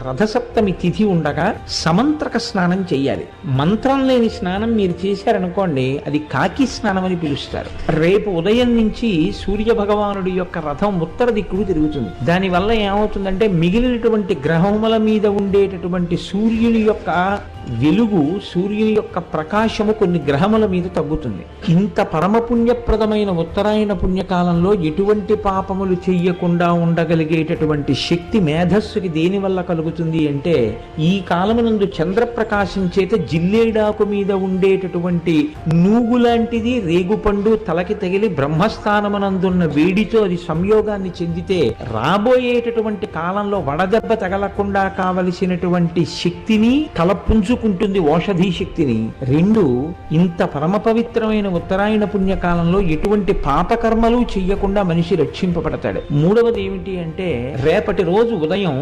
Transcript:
రథసప్తమి తిథి ఉండగా సమంత్రక స్నానం చెయ్యాలి. మంత్రం లేని స్నానం మీరు చేశారనుకోండి, అది కాకి స్నానం అని పిలుస్తారు. రేపు ఉదయం నుంచి సూర్య భగవానుడి యొక్క రథం ఉత్తర దిక్కుకు తిరుగుతుంది. దానివల్ల ఏమవుతుందంటే మిగిలినటువంటి గ్రహముల మీద ఉండేటటువంటి సూర్యుని యొక్క వెలుగు, సూర్యుని యొక్క ప్రకాశము కొన్ని గ్రహముల మీద తగ్గుతుంది. ఇంత పరమ పుణ్యప్రదమైన ఉత్తరాయణ పుణ్యకాలంలో ఎటువంటి పాపములు చెయ్యకుండా ఉండగలిగేటటువంటి శక్తి మేధస్సుకి దేని వల్ల కలుగుతుంది అంటే, ఈ కాలమునందు చంద్రప్రకాశం చేత జిల్లేడాకు మీద ఉండేటటువంటి నూగు లాంటిది రేగుపండు తలకి తగిలి బ్రహ్మస్థానమునందున్న వేడితో అది సంయోగాన్ని చెందితే రాబోయేటటువంటి కాలంలో వడదెబ్బ తగలకుండా కావలసినటువంటి శక్తిని తలపుంజుకుంటుంది, ఔషధీ శక్తిని. రెండు, ఇంత పరమ పవిత్రమైన ఉత్తరాయణ పుణ్యకాలంలో ఎటువంటి పాపకర్మలు చెయ్యకుండా మనిషి రక్షింపబడతాడు. మూడవది ఏమిటి అంటే, రేపటి రోజు ఉదయం